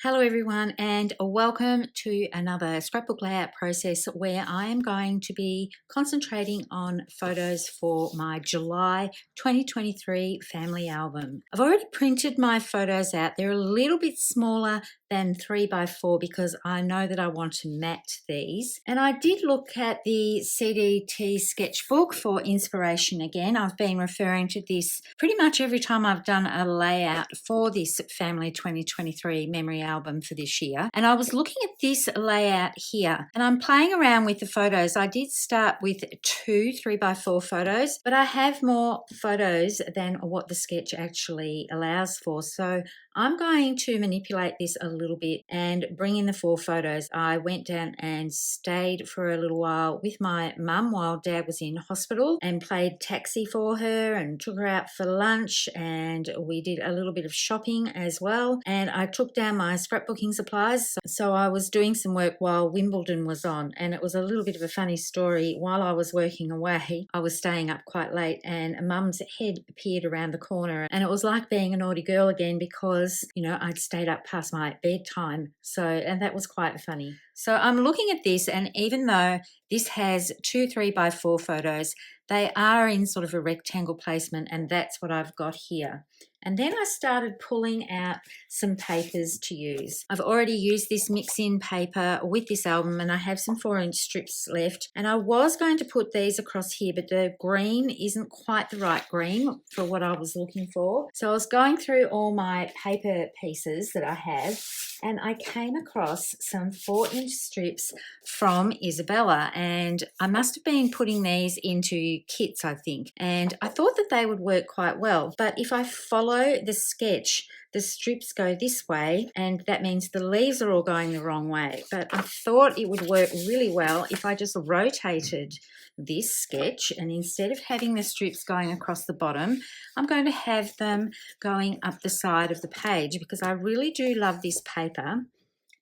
Hello everyone and welcome to another scrapbook layout process where I am going to be concentrating on photos for my July 2023 family album. I've already printed my photos out. They're a little bit smaller than 3x4 because I know that I want to mat these. And I did look at the CDT sketchbook for inspiration again. I've been referring to this pretty much every time I've done a layout for this family 2023 memory album for this year. And I was looking at this layout here and I'm playing around with the photos. I did start with two 3x4 photos, but I have more photos than what the sketch actually allows for. So I'm going to manipulate this a little bit and bring in the 4 photos. I went down and stayed for a little while with my mum while Dad was in hospital and played taxi for her and took her out for lunch, and we did a little bit of shopping as well. And I took down my scrapbooking supplies. So I was doing some work while Wimbledon was on, and it was a little bit of a funny story. While I was working away, I was staying up quite late and Mum's head appeared around the corner, and it was like being a naughty girl again because I'd stayed up past my bedtime. And that was quite funny. So I'm looking at this, and even though this has 2 3x4 photos, they are in sort of a rectangle placement, and that's what I've got here. And then I started pulling out some papers to use. I've already used this mix-in paper with this album, and I have some 4-inch strips left. And I was going to put these across here, but the green isn't quite the right green for what I was looking for. So I was going through all my paper pieces that I have, and I came across some 4-inch strips from Isabella, and I must have been putting these into kits, I think, and I thought that they would work quite well. But if I follow the sketch, the strips go this way, and that means the leaves are all going the wrong way. But I thought it would work really well if I just rotated this sketch, and instead of having the strips going across the bottom, I'm going to have them going up the side of the page because I really do love this paper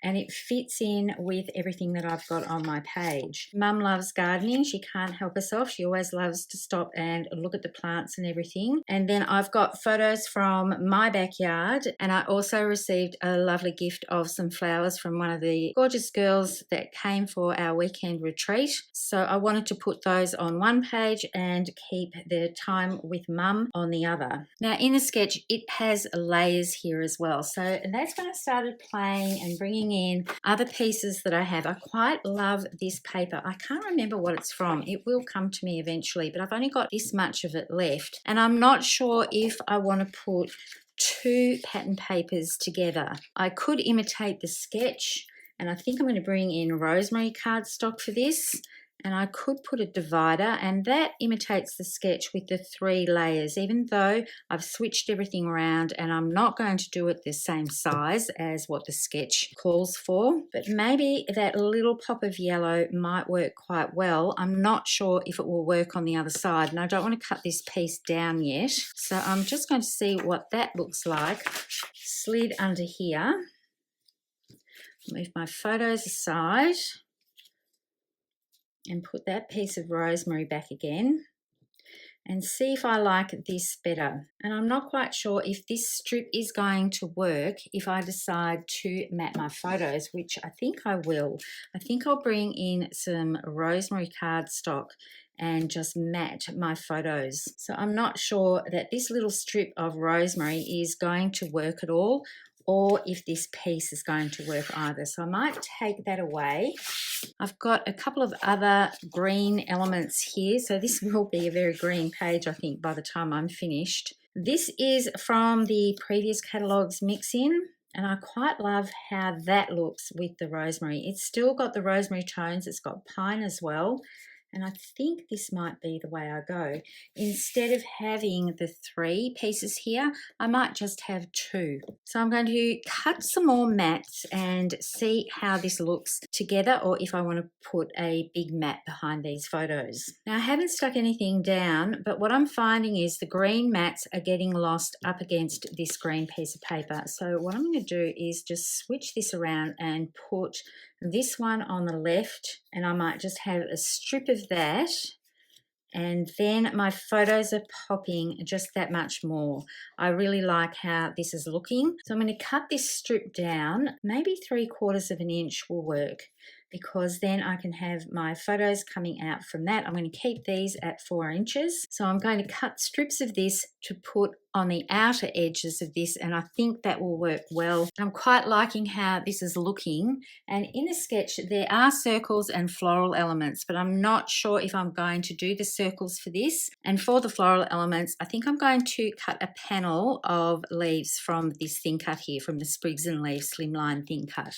and it fits in with everything that I've got on my page. Mum loves gardening. She can't help herself. She always loves to stop and look at the plants and everything. And then I've got photos from my backyard, and I also received a lovely gift of some flowers from one of the gorgeous girls that came for our weekend retreat. So I wanted to put those on one page and keep the time with Mum on the other. Now in the sketch, it has layers here as well. So that's when I started playing and bringing in other pieces that I have. I quite love this paper. I can't remember what it's from. It will come to me eventually, but I've only got this much of it left. And I'm not sure if I want to put 2 pattern papers together. I could imitate the sketch, and I think I'm going to bring in Rosemary cardstock for this. And I could put a divider, and that imitates the sketch with the 3 layers, even though I've switched everything around and I'm not going to do it the same size as what the sketch calls for. But maybe that little pop of yellow might work quite well. I'm not sure if it will work on the other side, and I don't want to cut this piece down yet. So I'm just going to see what that looks like. Slid under here. Move my photos aside and put that piece of rosemary back again and see if I like this better. And I'm not quite sure if this strip is going to work if I decide to mat my photos, which I think I will. I think I'll bring in some rosemary cardstock and just mat my photos. So I'm not sure that this little strip of rosemary is going to work at all, or if this piece is going to work either. So I might take that away. I've got a couple of other green elements here. So this will be a very green page, I think, by the time I'm finished. This is from the previous catalogue's mix-in, and I quite love how that looks with the rosemary. It's still got the rosemary tones. It's got pine as well. And I think this might be the way I go. Instead of having the 3 pieces here, I might just have 2. So I'm going to cut some more mats and see how this looks together, or if I want to put a big mat behind these photos. Now I haven't stuck anything down, but what I'm finding is the green mats are getting lost up against this green piece of paper. So what I'm going to do is just switch this around and put this one on the left, and I might just have a strip of that And then my photos are popping just that much more. I really like how this is looking. So I'm going to cut this strip down. Maybe 3/4 of an inch will work, because then I can have my photos coming out from that. I'm going to keep these at 4 inches. So I'm going to cut strips of this to put on the outer edges of this, and I think that will work well. I'm quite liking how this is looking, and in the sketch there are circles and floral elements, but I'm not sure if I'm going to do the circles for this. And for the floral elements, I think I'm going to cut a panel of leaves from this thin cut here, from the Sprigs and Leaves Slimline thin cut.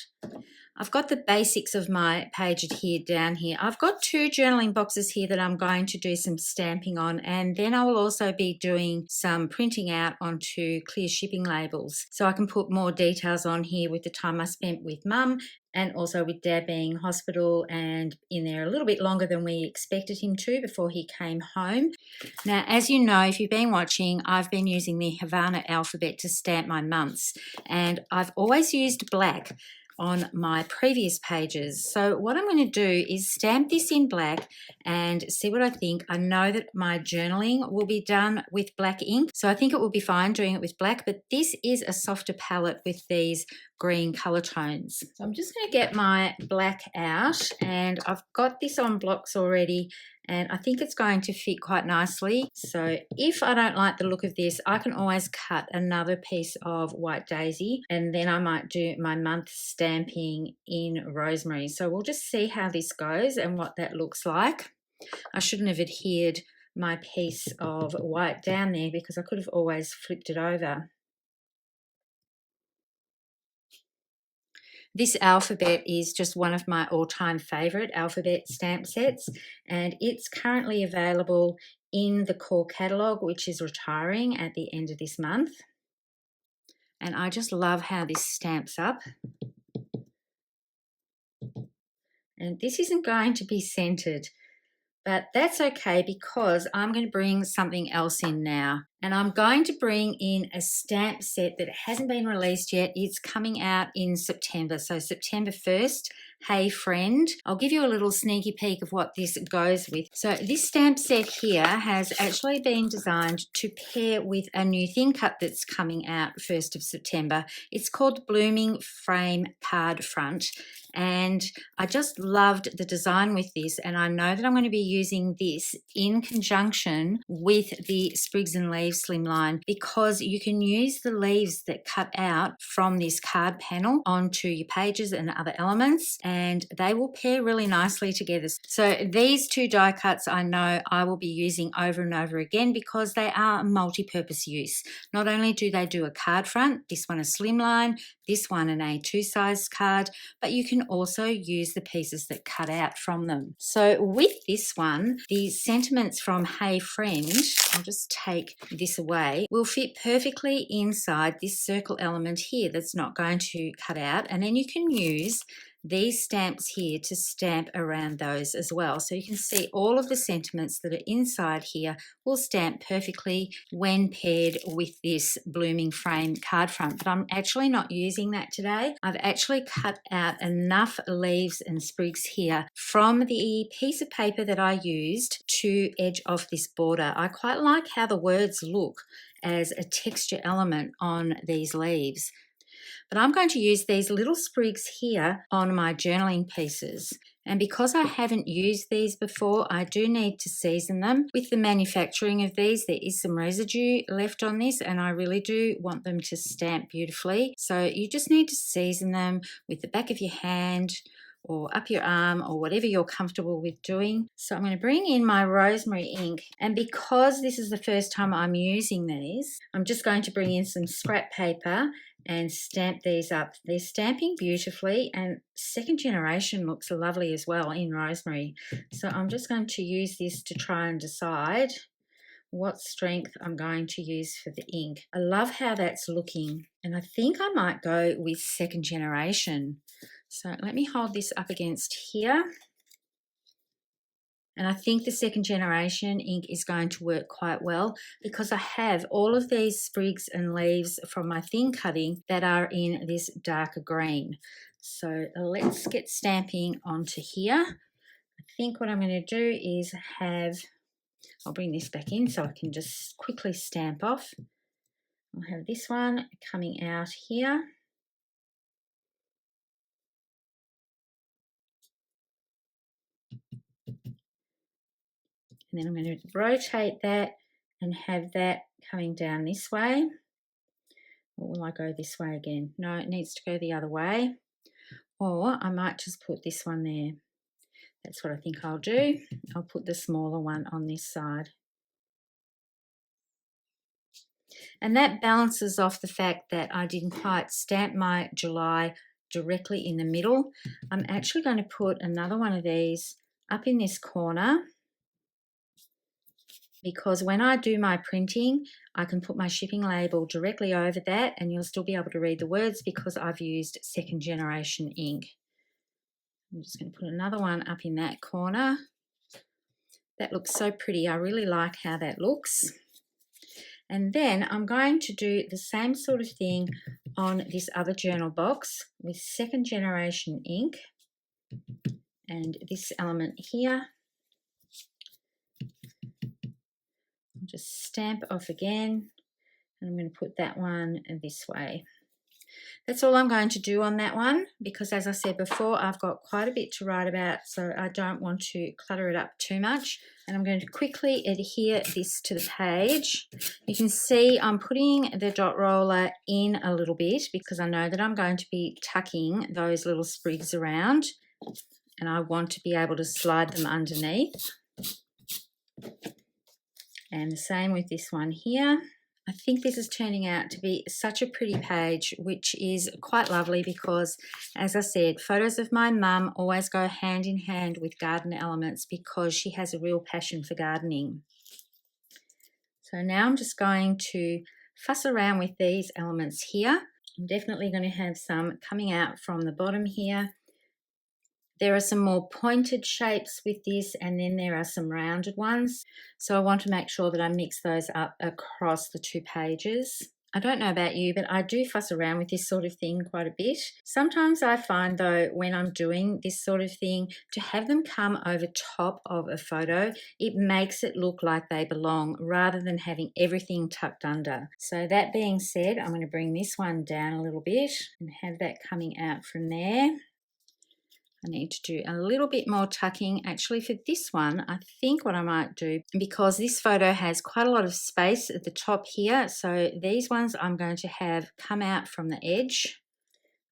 I've got the basics of my page adhered down here. I've got 2 journaling boxes here that I'm going to do some stamping on, and then I will also be doing some printing out onto clear shipping labels, so I can put more details on here with the time I spent with Mum, and also with Dad being in hospital and in there a little bit longer than we expected him to before he came home. Now, as you know, if you've been watching, I've been using the Havana alphabet to stamp my months, and I've always used black on my previous pages. So what I'm going to do is stamp this in black and see what I think. I know that my journaling will be done with black ink, so I think it will be fine doing it with black, but this is a softer palette with these green color tones. So I'm just going to get my black out, and I've got this on blocks already, and I think it's going to fit quite nicely. So if I don't like the look of this, I can always cut another piece of white daisy, and then I might do my month stamping in Rosemary. So we'll just see how this goes and what that looks like. I shouldn't have adhered my piece of white down there, because I could have always flipped it over. This alphabet is just one of my all-time favourite alphabet stamp sets, and it's currently available in the core catalogue, which is retiring at the end of this month. And I just love how this stamps up. And this isn't going to be centred, but that's okay, because I'm going to bring something else in now. And I'm going to bring in a stamp set that hasn't been released yet. It's coming out in September, so September 1st. Hey Friend. I'll give you a little sneaky peek of what this goes with. So this stamp set here has actually been designed to pair with a new thin cut that's coming out 1st of September. It's called Blooming Frame Card Front, and I just loved the design with this, and I know that I'm going to be using this in conjunction with the Sprigs and Leaves Slimline, because you can use the leaves that cut out from this card panel onto your pages and other elements, and they will pair really nicely together. So these 2 die cuts I know I will be using over and over again, because they are multi-purpose use. Not only do they do a card front, this one a slimline, this one an A2 sized card, but you can also use the pieces that cut out from them. So with this one, the sentiments from Hey Friend, I'll just take this away, will fit perfectly inside this circle element here that's not going to cut out, and then you can use these stamps here to stamp around those as well. So you can see all of the sentiments that are inside here will stamp perfectly when paired with this Blooming Frame card front. But I'm actually not using that today. I've actually cut out enough leaves and sprigs here from the piece of paper that I used to edge off this border. I quite like how the words look as a texture element on these leaves. But I'm going to use these little sprigs here on my journaling pieces. And because I haven't used these before, I do need to season them. With the manufacturing of these, there is some residue left on this, and I really do want them to stamp beautifully. So you just need to season them with the back of your hand or up your arm or whatever you're comfortable with doing. So I'm going to bring in my Rosemary ink, and because this is the first time I'm using these, I'm just going to bring in some scrap paper and stamp these up. They're stamping beautifully, and second generation looks lovely as well in Rosemary. So I'm just going to use this to try and decide what strength I'm going to use for the ink. I love how that's looking, and I think I might go with second generation. So let me hold this up against here. And I think the second generation ink is going to work quite well, because I have all of these sprigs and leaves from my thin cutting that are in this darker green. So let's get stamping onto here. I think what I'm going to do is have I'll bring this back in so I can just quickly stamp off. I'll have this one coming out here. And then I'm going to rotate that and have that coming down this way. Or will I go this way again? No, it needs to go the other way. Or I might just put this one there. That's what I think I'll do. I'll put the smaller one on this side. And that balances off the fact that I didn't quite stamp my July directly in the middle. I'm actually going to put another one of these up in this corner, because when I do my printing, I can put my shipping label directly over that and you'll still be able to read the words because I've used second generation ink. I'm just going to put another one up in that corner. That looks so pretty. I really like how that looks. And then I'm going to do the same sort of thing on this other journal box with second generation ink and this element here. I'll just stamp off again, and I'm going to put that one this way. That's all I'm going to do on that one because, as I said before, I've got quite a bit to write about, so I don't want to clutter it up too much. And I'm going to quickly adhere this to the page. You can see I'm putting the dot roller in a little bit because I know that I'm going to be tucking those little sprigs around and I want to be able to slide them underneath. And the same with this one here. I think this is turning out to be such a pretty page, which is quite lovely because, as I said, photos of my mum always go hand in hand with garden elements because she has a real passion for gardening. So now I'm just going to fuss around with these elements here. I'm definitely going to have some coming out from the bottom here. There are some more pointed shapes with this, and then there are some rounded ones. So I want to make sure that I mix those up across the two pages. I don't know about you, but I do fuss around with this sort of thing quite a bit. Sometimes I find, though, when I'm doing this sort of thing, to have them come over top of a photo, it makes it look like they belong rather than having everything tucked under. So that being said, I'm going to bring this one down a little bit and have that coming out from there. I need to do a little bit more tucking. Actually, for this one, I think what I might do, because this photo has quite a lot of space at the top here, so these ones I'm going to have come out from the edge.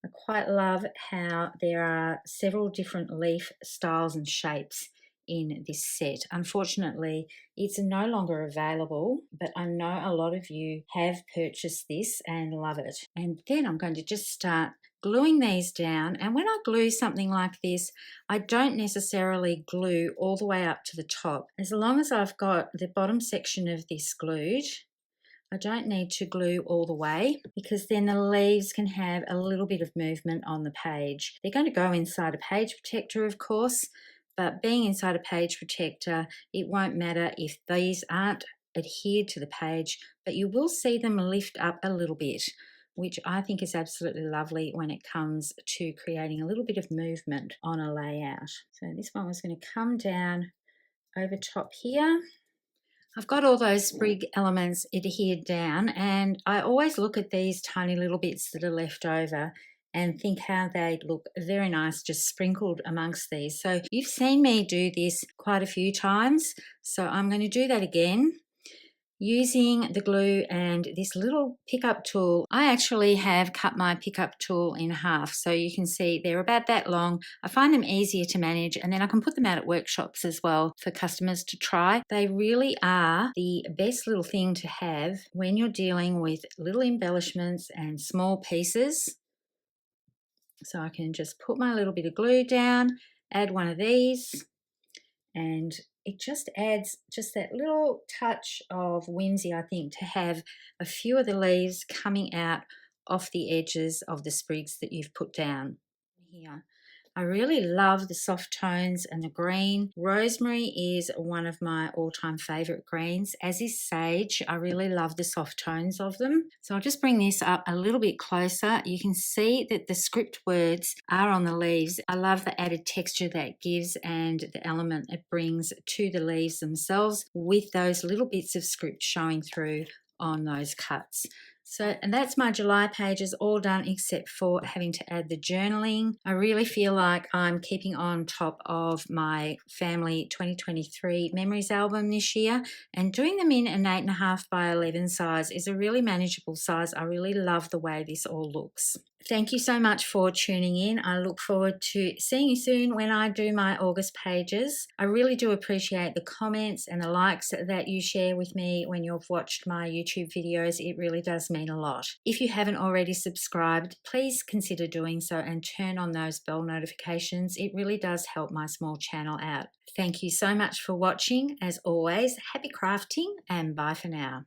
I quite love how there are several different leaf styles and shapes in this set. Unfortunately, it's no longer available, but I know a lot of you have purchased this and love it. And then I'm going to just start gluing these down, and when I glue something like this, I don't necessarily glue all the way up to the top. As long as I've got the bottom section of this glued, I don't need to glue all the way because then the leaves can have a little bit of movement on the page. They're going to go inside a page protector, of course, but being inside a page protector, it won't matter if these aren't adhered to the page, but you will see them lift up a little bit, which I think is absolutely lovely when it comes to creating a little bit of movement on a layout. So this one was going to come down over top here. I've got all those sprig elements adhered down, and I always look at these tiny little bits that are left over and think how they'd look very nice just sprinkled amongst these. So you've seen me do this quite a few times, so I'm going to do that again. Using the glue and this little pickup tool, I actually have cut my pickup tool in half, so you can see they're about that long. I find them easier to manage, and then I can put them out at workshops as well for customers to try. They really are the best little thing to have when you're dealing with little embellishments and small pieces. So I can just put my little bit of glue down, add one of these, and it just adds just that little touch of whimsy, I think, to have a few of the leaves coming out off the edges of the sprigs that you've put down here. I really love the soft tones and the green. Rosemary is one of my all-time favorite greens, as is sage. I really love the soft tones of them. So I'll just bring this up a little bit closer. You can see that the script words are on the leaves. I love the added texture that gives and the element it brings to the leaves themselves with those little bits of script showing through on those cuts. So, and that's my July pages all done except for having to add the journaling. I really feel like I'm keeping on top of my family 2023 memories album this year, and doing them in an 8.5 by 11 size is a really manageable size. I really love the way this all looks. Thank you so much for tuning in. I look forward to seeing you soon when I do my August pages. I really do appreciate the comments and the likes that you share with me when you've watched my YouTube videos. It really does mean a lot. If you haven't already subscribed, please consider doing so and turn on those bell notifications. It really does help my small channel out. Thank you so much for watching. As always, happy crafting and bye for now.